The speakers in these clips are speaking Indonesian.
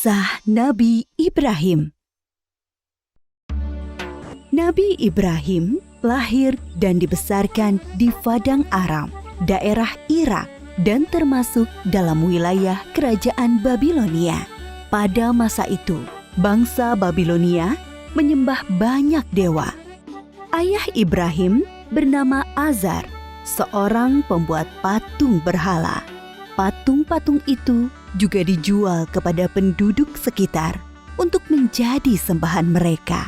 Kisah Nabi Ibrahim. Nabi Ibrahim lahir dan dibesarkan di Padang Aram, daerah Irak, dan termasuk dalam wilayah kerajaan Babilonia. Pada masa itu, bangsa Babilonia menyembah banyak dewa. Ayah Ibrahim bernama Azar, seorang pembuat patung berhala. Patung-patung itu juga dijual kepada penduduk sekitar untuk menjadi sembahan mereka.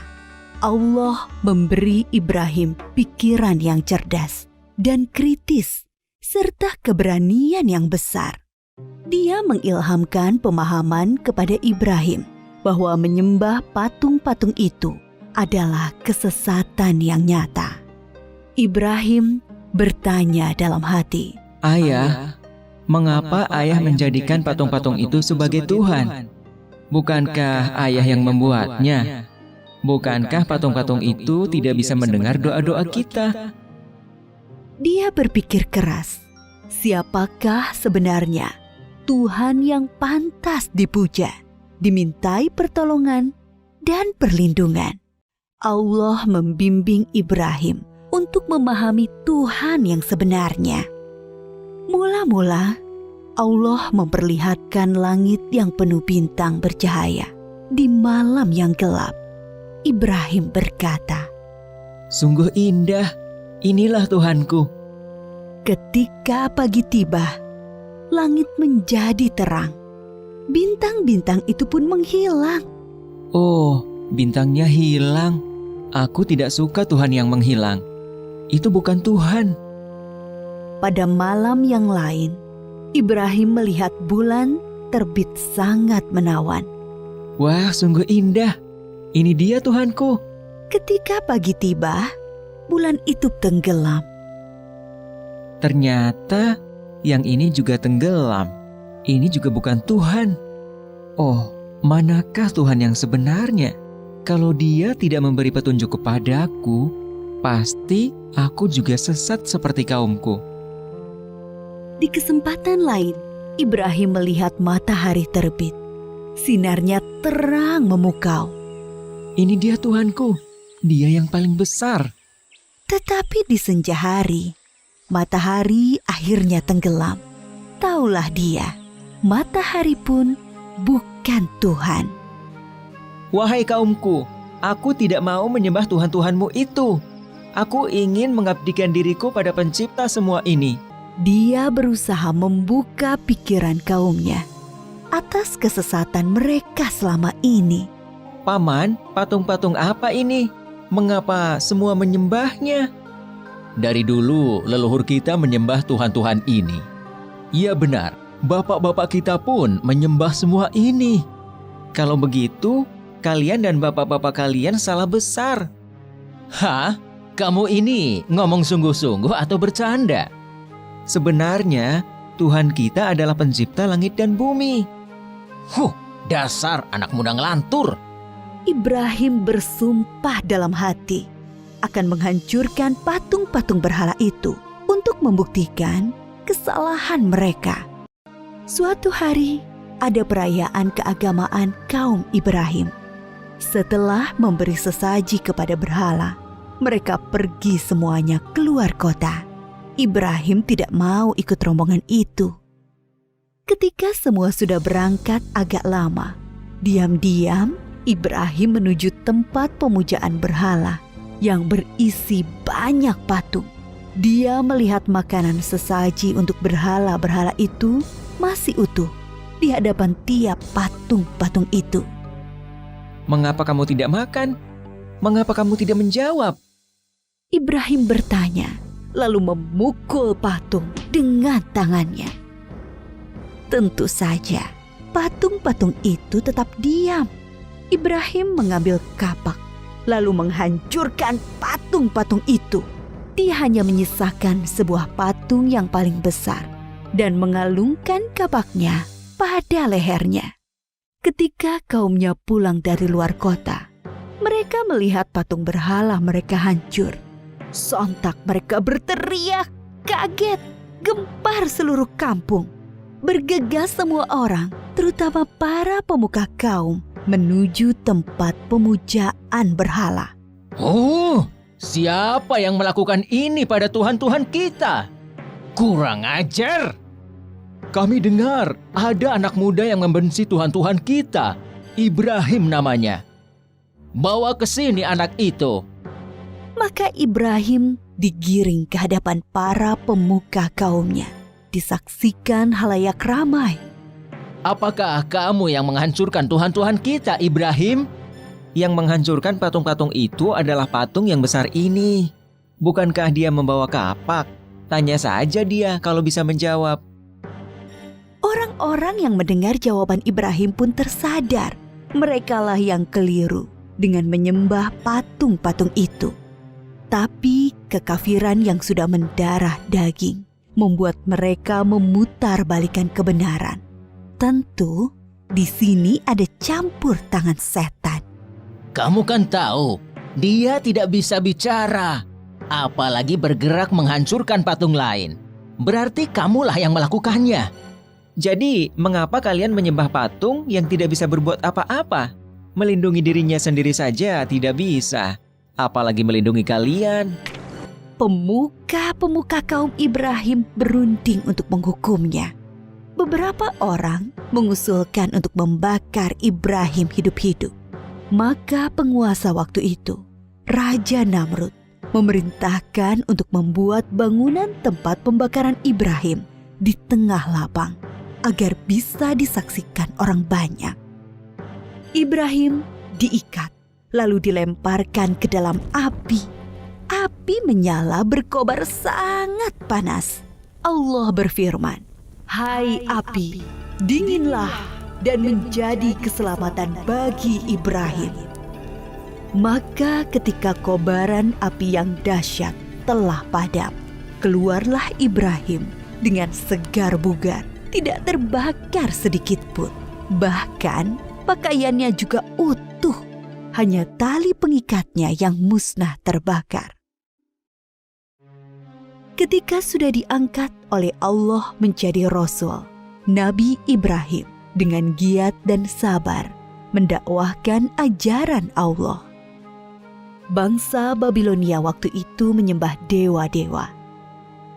Allah memberi Ibrahim pikiran yang cerdas dan kritis, serta keberanian yang besar. Dia mengilhamkan pemahaman kepada Ibrahim bahwa menyembah patung-patung itu adalah kesesatan yang nyata. Ibrahim bertanya dalam hati, "Ayah, mengapa ayah menjadikan patung-patung itu sebagai Tuhan? Bukankah ayah yang membuatnya? Bukankah patung-patung itu tidak bisa mendengar doa-doa kita?" Dia berpikir keras, siapakah sebenarnya Tuhan yang pantas dipuja, dimintai pertolongan dan perlindungan? Allah membimbing Ibrahim untuk memahami Tuhan yang sebenarnya. Mula-mula, Allah memperlihatkan langit yang penuh bintang bercahaya di malam yang gelap. Ibrahim berkata, "Sungguh indah, inilah Tuhanku." Ketika pagi tiba, langit menjadi terang. Bintang-bintang itu pun menghilang. Oh, bintangnya hilang. Aku tidak suka Tuhan yang menghilang. Itu bukan Tuhan. Pada malam yang lain, Ibrahim melihat bulan terbit sangat menawan. Wah, sungguh indah. Ini dia Tuhanku. Ketika pagi tiba, bulan itu tenggelam. Ternyata yang ini juga tenggelam. Ini juga bukan Tuhan. Oh, manakah Tuhan yang sebenarnya? Kalau Dia tidak memberi petunjuk kepadaku, pasti aku juga sesat seperti kaumku. Di kesempatan lain, Ibrahim melihat matahari terbit. Sinarnya terang memukau. Ini dia Tuhanku, Dia yang paling besar. Tetapi di senja hari, matahari akhirnya tenggelam. Taulah dia, matahari pun bukan Tuhan. Wahai kaumku, aku tidak mau menyembah Tuhan-Tuhanmu itu. Aku ingin mengabdikan diriku pada pencipta semua ini. Dia berusaha membuka pikiran kaumnya atas kesesatan mereka selama ini. Paman, patung-patung apa ini? Mengapa semua menyembahnya? Dari dulu leluhur kita menyembah Tuhan-Tuhan ini. Iya benar, bapak-bapak kita pun menyembah semua ini. Kalau begitu, kalian dan bapak-bapak kalian salah besar. Hah? Kamu ini ngomong sungguh-sungguh atau bercanda? Sebenarnya, Tuhan kita adalah pencipta langit dan bumi. Dasar anak muda ngelantur. Ibrahim bersumpah dalam hati akan menghancurkan patung-patung berhala itu untuk membuktikan kesalahan mereka. Suatu hari, ada perayaan keagamaan kaum Ibrahim. Setelah memberi sesaji kepada berhala, mereka pergi semuanya keluar kota. Ibrahim tidak mau ikut rombongan itu. Ketika semua sudah berangkat agak lama, diam-diam Ibrahim menuju tempat pemujaan berhala yang berisi banyak patung. Dia melihat makanan sesaji untuk berhala-berhala itu masih utuh di hadapan tiap patung-patung itu. Mengapa kamu tidak makan? Mengapa kamu tidak menjawab? Ibrahim bertanya, lalu memukul patung dengan tangannya. Tentu saja, patung-patung itu tetap diam. Ibrahim mengambil kapak, lalu menghancurkan patung-patung itu. Dia hanya menyisakan sebuah patung yang paling besar dan mengalungkan kapaknya pada lehernya. Ketika kaumnya pulang dari luar kota, mereka melihat patung berhala mereka hancur. Sontak mereka berteriak, kaget, gempar seluruh kampung. Bergegas semua orang terutama para pemuka kaum, menuju tempat pemujaan berhala. Oh, siapa yang melakukan ini pada Tuhan-Tuhan kita? Kurang ajar! Kami dengar ada anak muda yang membenci Tuhan-Tuhan kita. Ibrahim namanya. Bawa ke sini anak itu. Maka Ibrahim digiring ke hadapan para pemuka kaumnya. Disaksikan halayak ramai. Apakah kamu yang menghancurkan Tuhan-Tuhan kita, Ibrahim? Yang menghancurkan patung-patung itu adalah patung yang besar ini. Bukankah dia membawa kapak? Tanya saja dia kalau bisa menjawab. Orang-orang yang mendengar jawaban Ibrahim pun tersadar. Merekalah yang keliru dengan menyembah patung-patung itu. Tapi kekafiran yang sudah mendarah daging membuat mereka memutarbalikkan kebenaran. Tentu di sini ada campur tangan setan. Kamu kan tahu, dia tidak bisa bicara, apalagi bergerak menghancurkan patung lain. Berarti kamulah yang melakukannya. Jadi, mengapa kalian menyembah patung yang tidak bisa berbuat apa-apa? Melindungi dirinya sendiri saja tidak bisa, apalagi melindungi kalian. Pemuka-pemuka kaum Ibrahim berunding untuk menghukumnya. Beberapa orang mengusulkan untuk membakar Ibrahim hidup-hidup. Maka penguasa waktu itu, Raja Namrud, memerintahkan untuk membuat bangunan tempat pembakaran Ibrahim di tengah lapang agar bisa disaksikan orang banyak. Ibrahim diikat lalu dilemparkan ke dalam api. Api menyala berkobar sangat panas. Allah berfirman, "Hai api, dinginlah dan menjadi keselamatan bagi Ibrahim." Maka ketika kobaran api yang dahsyat telah padam, keluarlah Ibrahim dengan segar bugar, tidak terbakar sedikit pun. Bahkan pakaiannya juga utuh, hanya tali pengikatnya yang musnah terbakar. Ketika sudah diangkat oleh Allah menjadi Rasul, Nabi Ibrahim dengan giat dan sabar mendakwahkan ajaran Allah. Bangsa Babilonia waktu itu menyembah dewa-dewa.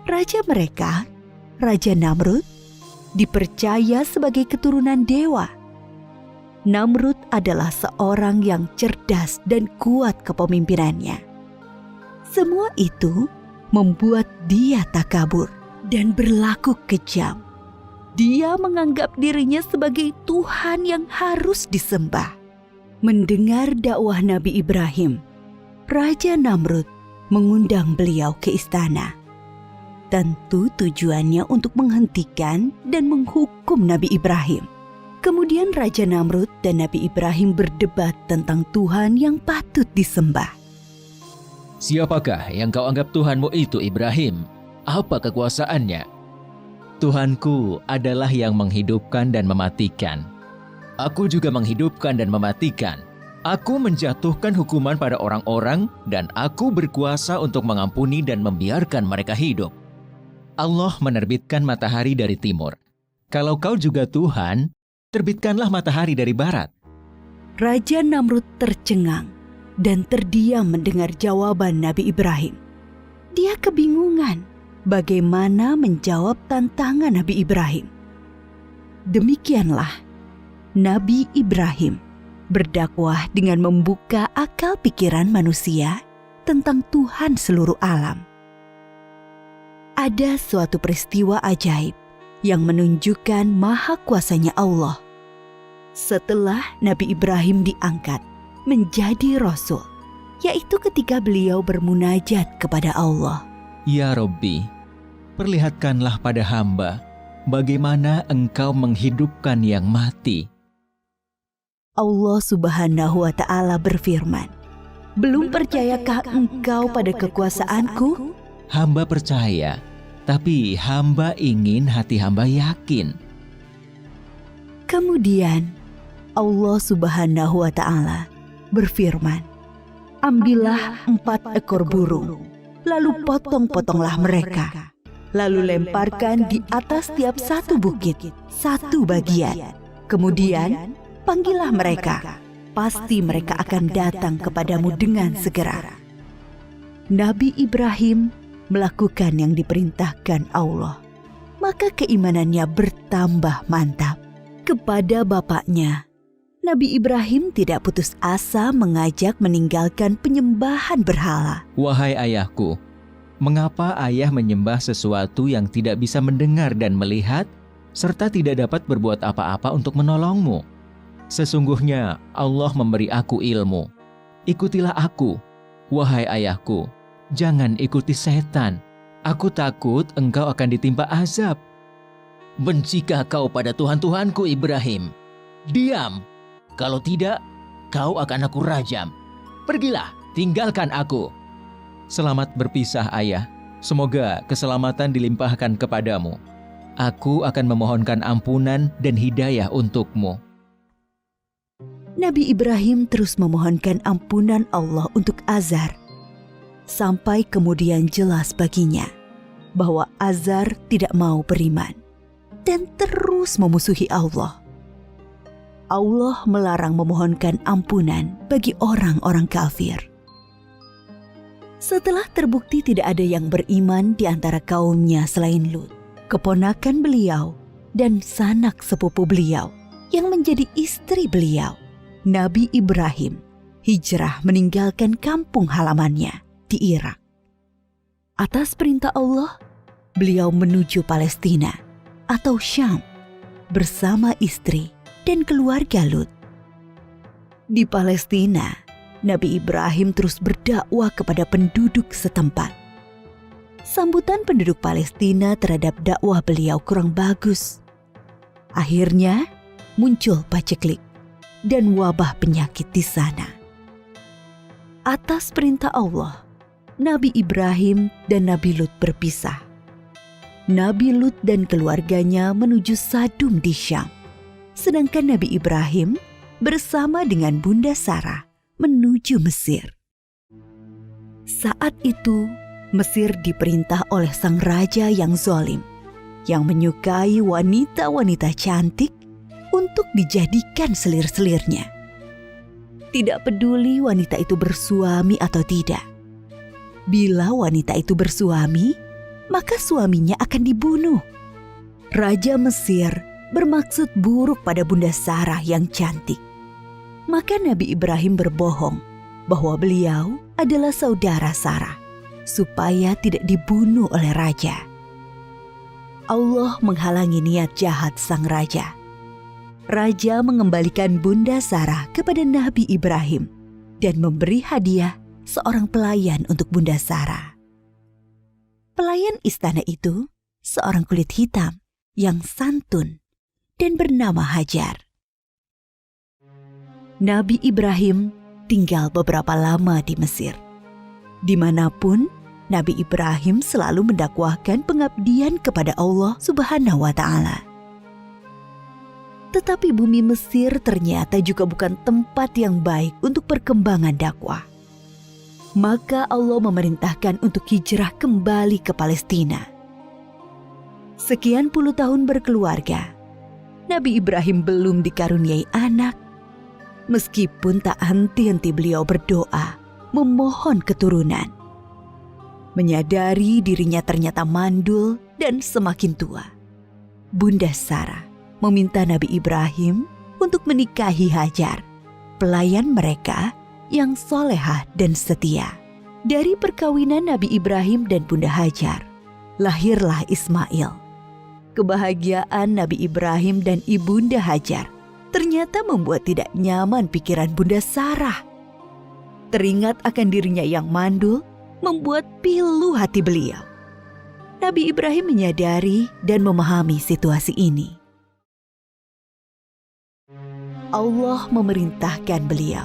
Raja mereka, Raja Namrud, dipercaya sebagai keturunan dewa. Namrud adalah seorang yang cerdas dan kuat kepemimpinannya. Semua itu membuat dia takabur dan berlaku kejam. Dia menganggap dirinya sebagai Tuhan yang harus disembah. Mendengar dakwah Nabi Ibrahim, Raja Namrud mengundang beliau ke istana. Tentu tujuannya untuk menghentikan dan menghukum Nabi Ibrahim. Kemudian Raja Namrud dan Nabi Ibrahim berdebat tentang Tuhan yang patut disembah. Siapakah yang kau anggap Tuhanmu itu, Ibrahim? Apa kekuasaannya? Tuhanku adalah yang menghidupkan dan mematikan. Aku juga menghidupkan dan mematikan. Aku menjatuhkan hukuman pada orang-orang dan aku berkuasa untuk mengampuni dan membiarkan mereka hidup. Allah menerbitkan matahari dari timur. Kalau kau juga Tuhan, terbitkanlah matahari dari barat. Raja Namrud tercengang dan terdiam mendengar jawaban Nabi Ibrahim. Dia kebingungan bagaimana menjawab tantangan Nabi Ibrahim. Demikianlah Nabi Ibrahim berdakwah dengan membuka akal pikiran manusia tentang Tuhan seluruh alam. Ada suatu peristiwa ajaib yang menunjukkan maha kuasanya Allah. Setelah Nabi Ibrahim diangkat menjadi Rasul, yaitu ketika beliau bermunajat kepada Allah. Ya Rabbi, perlihatkanlah pada hamba bagaimana Engkau menghidupkan yang mati. Allah Subhanahu wa Ta'ala berfirman, "Belum percayakah engkau pada kekuasaanku?" Hamba percaya, tapi hamba ingin hati hamba yakin. Kemudian Allah Subhanahu wa Ta'ala berfirman, "Ambillah 4 ekor burung, lalu potong-potonglah mereka, lalu lemparkan di atas tiap satu bukit, satu bagian. Kemudian, panggillah mereka. Pasti mereka akan datang kepadamu dengan segera. Nabi Ibrahim melakukan yang diperintahkan Allah. Maka keimanannya bertambah mantap. Kepada bapaknya, Nabi Ibrahim tidak putus asa mengajak meninggalkan penyembahan berhala. Wahai ayahku, mengapa ayah menyembah sesuatu yang tidak bisa mendengar dan melihat, serta tidak dapat berbuat apa-apa untuk menolongmu? Sesungguhnya Allah memberi aku ilmu. Ikutilah aku, wahai ayahku. Jangan ikuti setan. Aku takut engkau akan ditimpa azab. Bencikah kau pada Tuhan-Tuhanku Ibrahim? Diam. Kalau tidak, kau akan aku rajam. Pergilah, tinggalkan aku. Selamat berpisah, ayah. Semoga keselamatan dilimpahkan kepadamu. Aku akan memohonkan ampunan dan hidayah untukmu. Nabi Ibrahim terus memohonkan ampunan Allah untuk Azar. Sampai kemudian jelas baginya bahwa Azar tidak mau beriman dan terus memusuhi Allah. Allah melarang memohonkan ampunan bagi orang-orang kafir. Setelah terbukti tidak ada yang beriman di antara kaumnya selain Lut, keponakan beliau dan sanak sepupu beliau yang menjadi istri beliau, Nabi Ibrahim hijrah meninggalkan kampung halamannya di Irak. Atas perintah Allah, beliau menuju Palestina atau Syam bersama istri dan keluarga Lut. Di Palestina, Nabi Ibrahim terus berdakwah kepada penduduk setempat. Sambutan penduduk Palestina terhadap dakwah beliau kurang bagus. Akhirnya muncul paceklik dan wabah penyakit di sana. Atas perintah Allah, Nabi Ibrahim dan Nabi Lut berpisah. Nabi Lut dan keluarganya menuju Sadum di Syam, sedangkan Nabi Ibrahim bersama dengan Bunda Sarah menuju Mesir. Saat itu, Mesir diperintah oleh sang raja yang zalim, yang menyukai wanita-wanita cantik untuk dijadikan selir-selirnya. Tidak peduli wanita itu bersuami atau tidak. Bila wanita itu bersuami, maka suaminya akan dibunuh. Raja Mesir bermaksud buruk pada Bunda Sarah yang cantik. Maka Nabi Ibrahim berbohong bahwa beliau adalah saudara Sarah, supaya tidak dibunuh oleh raja. Allah menghalangi niat jahat sang raja. Raja mengembalikan Bunda Sarah kepada Nabi Ibrahim dan memberi hadiah seorang pelayan untuk Bunda Sarah. Pelayan istana itu seorang kulit hitam yang santun dan bernama Hajar. Nabi Ibrahim tinggal beberapa lama di Mesir. Dimanapun, Nabi Ibrahim selalu mendakwahkan pengabdian kepada Allah Subhanahu wa Ta'ala. Tetapi bumi Mesir ternyata juga bukan tempat yang baik untuk perkembangan dakwah. Maka Allah memerintahkan untuk hijrah kembali ke Palestina. Sekian puluh tahun berkeluarga, Nabi Ibrahim belum dikaruniai anak, meskipun tak henti-henti beliau berdoa, memohon keturunan. Menyadari dirinya ternyata mandul dan semakin tua, Bunda Sarah meminta Nabi Ibrahim untuk menikahi Hajar, pelayan mereka yang solehah dan setia. Dari perkawinan Nabi Ibrahim dan Bunda Hajar, lahirlah Ismail. Kebahagiaan Nabi Ibrahim dan Ibunda Hajar ternyata membuat tidak nyaman pikiran Bunda Sarah. Teringat akan dirinya yang mandul, membuat pilu hati beliau. Nabi Ibrahim menyadari dan memahami situasi ini. Allah memerintahkan beliau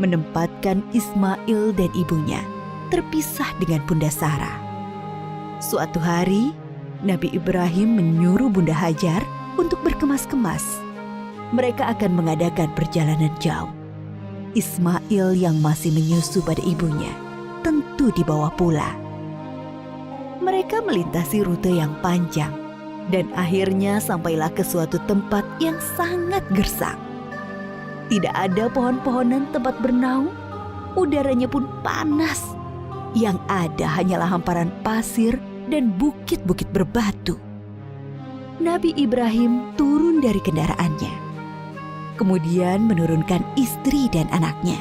menempatkan Ismail dan ibunya terpisah dengan Bunda Sarah. Suatu hari, Nabi Ibrahim menyuruh Bunda Hajar untuk berkemas-kemas. Mereka akan mengadakan perjalanan jauh. Ismail yang masih menyusu pada ibunya tentu dibawa pula. Mereka melintasi rute yang panjang Dan akhirnya sampailah ke suatu tempat yang sangat gersang. Tidak ada pohon-pohonan tempat bernaung, udaranya pun panas. Yang ada hanyalah hamparan pasir dan bukit-bukit berbatu. Nabi Ibrahim turun dari kendaraannya, kemudian menurunkan istri dan anaknya.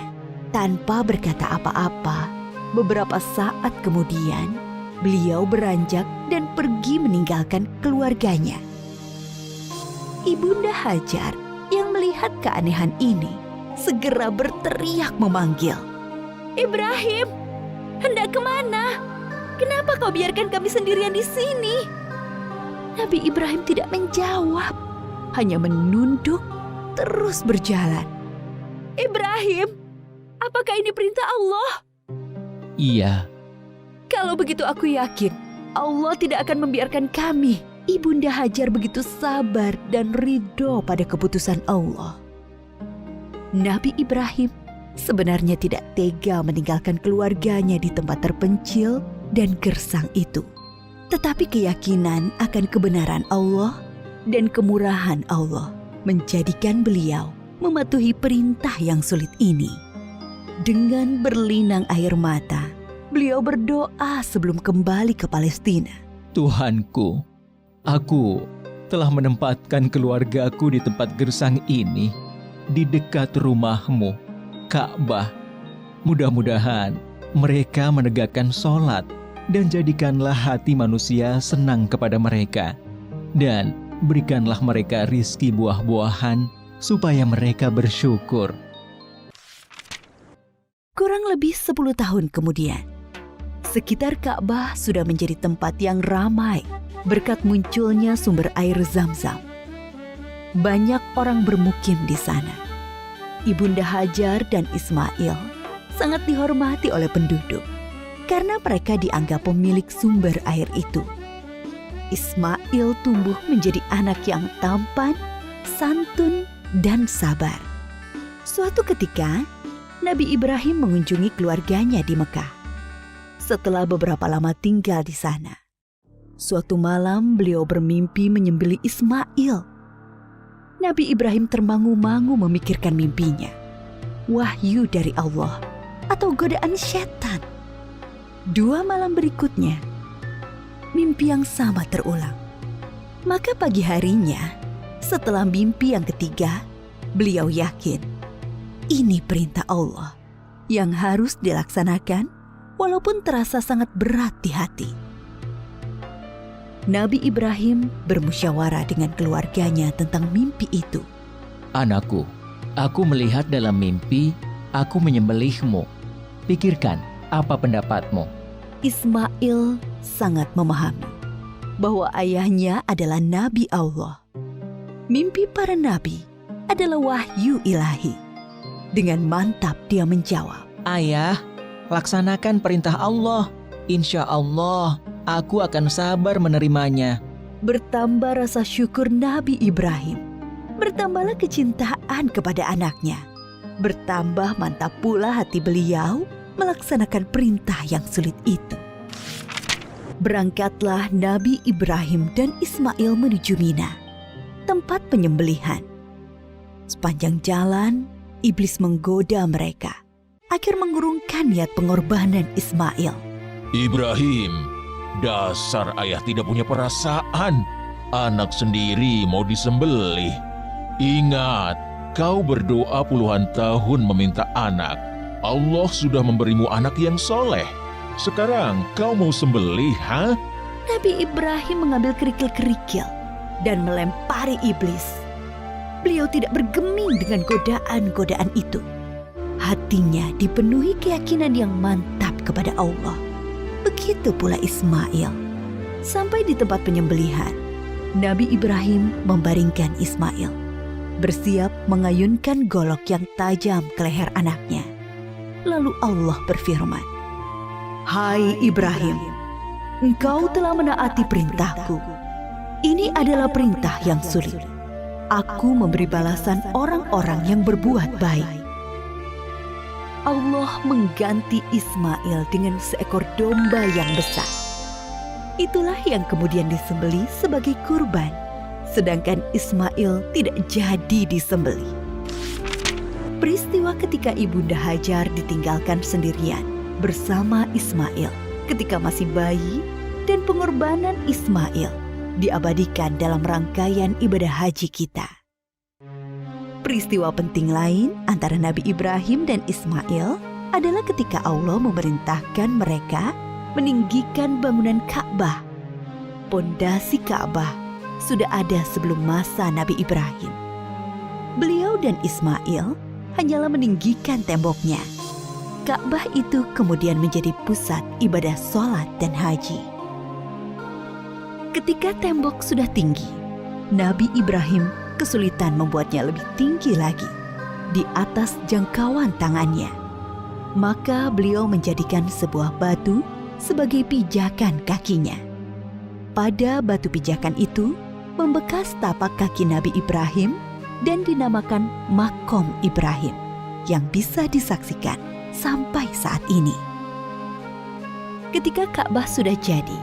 Tanpa berkata apa-apa, beberapa saat kemudian, beliau beranjak dan pergi meninggalkan keluarganya. Ibunda Hajar yang melihat keanehan ini segera berteriak memanggil, "Ibrahim, hendak kemana? Kenapa kau biarkan kami sendirian di sini?" Nabi Ibrahim tidak menjawab, hanya menunduk terus berjalan. "Ibrahim, apakah ini perintah Allah?" Iya. "Kalau begitu aku yakin Allah tidak akan membiarkan kami." Ibunda Hajar begitu sabar dan ridho pada keputusan Allah. Nabi Ibrahim sebenarnya tidak tega meninggalkan keluarganya di tempat terpencil dan gersang itu. Tetapi keyakinan akan kebenaran Allah dan kemurahan Allah menjadikan beliau mematuhi perintah yang sulit ini. Dengan berlinang air mata, beliau berdoa sebelum kembali ke Palestina. Tuhanku, aku telah menempatkan keluargaku di tempat gersang ini, di dekat rumah-Mu, Ka'bah. Mudah-mudahan mereka menegakkan sholat dan jadikanlah hati manusia senang kepada mereka. Dan berikanlah mereka rizki buah-buahan supaya mereka bersyukur. Kurang lebih 10 tahun kemudian, sekitar Ka'bah sudah menjadi tempat yang ramai berkat munculnya sumber air Zam-Zam. Banyak orang bermukim di sana. Ibunda Hajar dan Ismail sangat dihormati oleh penduduk karena mereka dianggap pemilik sumber air itu. Ismail tumbuh menjadi anak yang tampan, santun, dan sabar. Suatu ketika, Nabi Ibrahim mengunjungi keluarganya di Mekah. Setelah beberapa lama tinggal di sana, suatu malam beliau bermimpi menyembelih Ismail. Nabi Ibrahim termangu-mangu memikirkan mimpinya. Wahyu dari Allah atau godaan setan? 2 malam berikutnya, mimpi yang sama terulang. Maka pagi harinya, setelah mimpi yang ketiga, beliau yakin ini perintah Allah yang harus dilaksanakan walaupun terasa sangat berat di hati. Nabi Ibrahim bermusyawarah dengan keluarganya tentang mimpi itu. Anakku, aku melihat dalam mimpi, aku menyembelihmu. Pikirkan, apa pendapatmu? Ismail sangat memahami bahwa ayahnya adalah Nabi Allah. Mimpi para nabi adalah wahyu ilahi. Dengan mantap dia menjawab, Ayah, laksanakan perintah Allah. Insya Allah, aku akan sabar menerimanya. Bertambah rasa syukur Nabi Ibrahim. Bertambahlah kecintaan kepada anaknya. Bertambah mantap pula hati beliau melaksanakan perintah yang sulit itu. Berangkatlah Nabi Ibrahim dan Ismail menuju Mina, tempat penyembelihan. Sepanjang jalan, iblis menggoda mereka agar mengurungkan niat pengorbanan Ismail. Ibrahim, dasar ayah tidak punya perasaan. Anak sendiri mau disembelih. Ingat, kau berdoa puluhan tahun meminta anak. Allah sudah memberimu anak yang soleh. Sekarang kau mau sembelih, ha? Nabi Ibrahim mengambil kerikil-kerikil dan melempari iblis. Beliau tidak bergeming dengan godaan-godaan itu. Hatinya dipenuhi keyakinan yang mantap kepada Allah. Begitu pula Ismail. Sampai di tempat penyembelihan, Nabi Ibrahim membaringkan Ismail, bersiap mengayunkan golok yang tajam ke leher anaknya. Lalu Allah berfirman, "Hai Ibrahim, engkau telah menaati perintahku. Ini adalah perintah yang sulit. Aku memberi balasan orang-orang yang berbuat baik." Allah mengganti Ismail dengan seekor domba yang besar. Itulah yang kemudian disembelih sebagai kurban, sedangkan Ismail tidak jadi disembelih. Peristiwa ketika Ibunda Hajar ditinggalkan sendirian bersama Ismail ketika masih bayi dan pengorbanan Ismail diabadikan dalam rangkaian ibadah haji kita. Peristiwa penting lain antara Nabi Ibrahim dan Ismail adalah ketika Allah memerintahkan mereka meninggikan bangunan Ka'bah. Pondasi Ka'bah sudah ada sebelum masa Nabi Ibrahim. Beliau dan Ismail hanyalah meninggikan temboknya. Ka'bah itu kemudian menjadi pusat ibadah sholat dan haji. Ketika tembok sudah tinggi, Nabi Ibrahim kesulitan membuatnya lebih tinggi lagi di atas jangkauan tangannya. Maka beliau menjadikan sebuah batu sebagai pijakan kakinya. Pada batu pijakan itu membekas tapak kaki Nabi Ibrahim dan dinamakan Makom Ibrahim yang bisa disaksikan sampai saat ini. Ketika Ka'bah sudah jadi,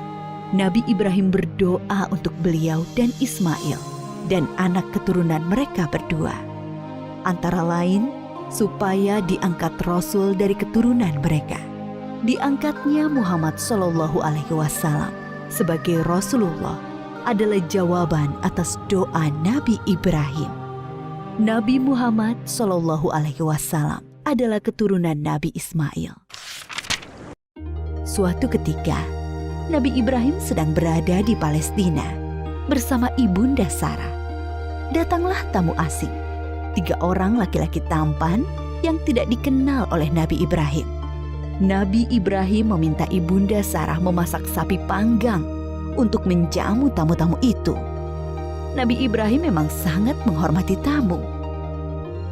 Nabi Ibrahim berdoa untuk beliau dan Ismail dan anak keturunan mereka berdua. Antara lain, supaya diangkat Rasul dari keturunan mereka. Diangkatnya Muhammad SAW sebagai Rasulullah adalah jawaban atas doa Nabi Ibrahim. Nabi Muhammad SAW adalah keturunan Nabi Ismail. Suatu ketika, Nabi Ibrahim sedang berada di Palestina bersama Ibunda Sarah. Datanglah tamu asing, 3 orang laki-laki tampan yang tidak dikenal oleh Nabi Ibrahim. Nabi Ibrahim meminta Ibunda Sarah memasak sapi panggang untuk menjamu tamu-tamu itu. Nabi Ibrahim memang sangat menghormati tamu.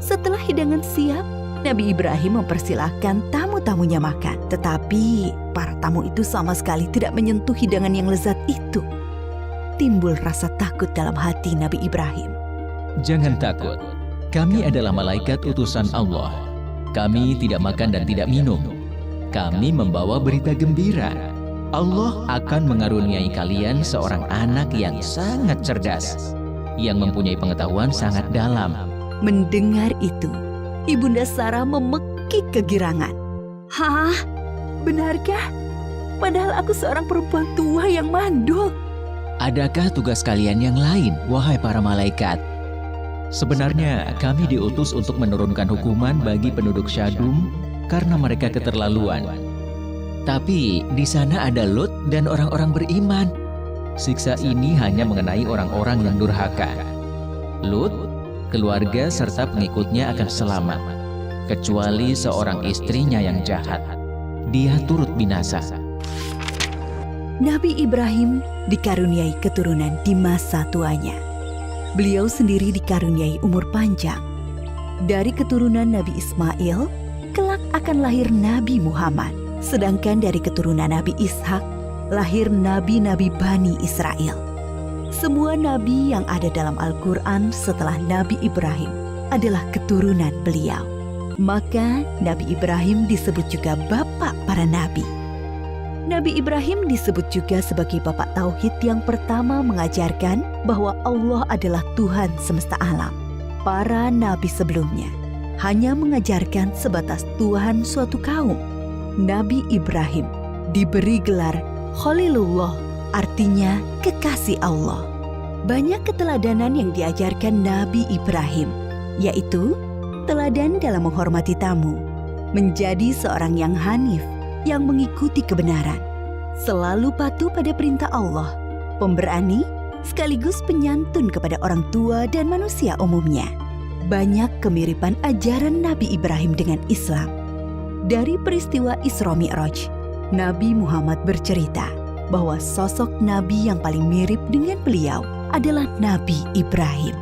Setelah hidangan siap, Nabi Ibrahim mempersilahkan tamu-tamunya makan. Tetapi para tamu itu sama sekali tidak menyentuh hidangan yang lezat itu. Timbul rasa takut dalam hati Nabi Ibrahim. Jangan takut, kami adalah malaikat utusan Allah. Kami tidak makan dan tidak minum. Kami membawa berita gembira. Allah akan mengaruniai kalian seorang anak yang sangat cerdas, yang mempunyai pengetahuan sangat dalam. Mendengar itu, Ibunda Sarah memekik kegirangan. Hah? Benarkah? Padahal aku seorang perempuan tua yang mandul. Adakah tugas kalian yang lain, wahai para malaikat? Sebenarnya kami diutus untuk menurunkan hukuman bagi penduduk Syadum karena mereka keterlaluan. Tapi di sana ada Lut dan orang-orang beriman. Siksa ini hanya mengenai orang-orang yang durhaka. Lut, keluarga serta pengikutnya akan selamat, kecuali seorang istrinya yang jahat. Dia turut binasa. Nabi Ibrahim dikaruniai keturunan di masa tuanya. Beliau sendiri dikaruniai umur panjang. Dari keturunan Nabi Ismail, kelak akan lahir Nabi Muhammad. Sedangkan dari keturunan Nabi Ishak, lahir nabi-nabi Bani Israel. Semua nabi yang ada dalam Al-Quran setelah Nabi Ibrahim adalah keturunan beliau. Maka Nabi Ibrahim disebut juga bapak para nabi. Nabi Ibrahim disebut juga sebagai bapak tauhid yang pertama mengajarkan bahwa Allah adalah Tuhan semesta alam. Para nabi sebelumnya hanya mengajarkan sebatas Tuhan suatu kaum. Nabi Ibrahim diberi gelar Khalilullah, artinya kekasih Allah. Banyak keteladanan yang diajarkan Nabi Ibrahim, yaitu teladan dalam menghormati tamu, menjadi seorang yang hanif, yang mengikuti kebenaran, selalu patuh pada perintah Allah, pemberani, sekaligus penyantun kepada orang tua dan manusia umumnya. Banyak kemiripan ajaran Nabi Ibrahim dengan Islam. Dari peristiwa Isra Mi'raj, Nabi Muhammad bercerita bahwa sosok Nabi yang paling mirip dengan beliau adalah Nabi Ibrahim.